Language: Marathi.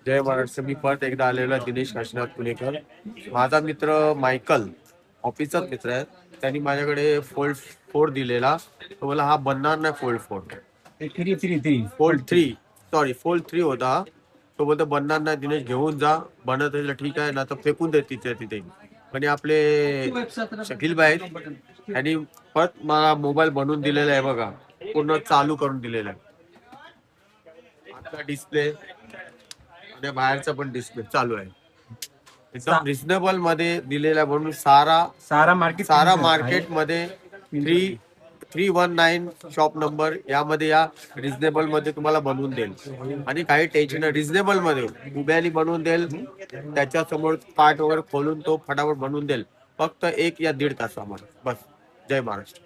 जय महाराष्ट्र. मी परत एकदा आलेलो आहे दिनेश काशीनाथ पुणेकर. माझा मित्र मायकल ऑफिसचाच मित्र आहे. त्यांनी माझ्याकडे फोल्ड 4 दिलेला. तो मला हा बनणार नाही फोल्ड 4. फोल्ड 3 होता. तो बोलतो बनणार नाही दिनेश, घेऊन जा. बनत असेल ठीक आहे, ना तर फेकून दे तिथे तिथे. आणि आपले शकील भाई त्यांनी परत मला मोबाईल बनवून दिलेला आहे बघा, पूर्ण चालू करून दिलेला आहे. आता डिस्प्ले आणि बाहेरचा पण डिस्प्ले चालू आहे. एकदम रिझनेबल मध्ये दिलेला आहे. म्हणून सारा मार्केट मध्ये 319 शॉप नंबर यामध्ये या रिझनेबल मध्ये तुम्हाला बनवून देईल. आणि काही टेन्शन नाही, रिझनेबल मध्ये उभ्यानी बनवून देईल. त्याच्या समोर पार्ट वगैरे खोलून तो फटाफट बनवून देईल. फक्त 1 या 1.5 तासामध्ये बस. जय महाराष्ट्र.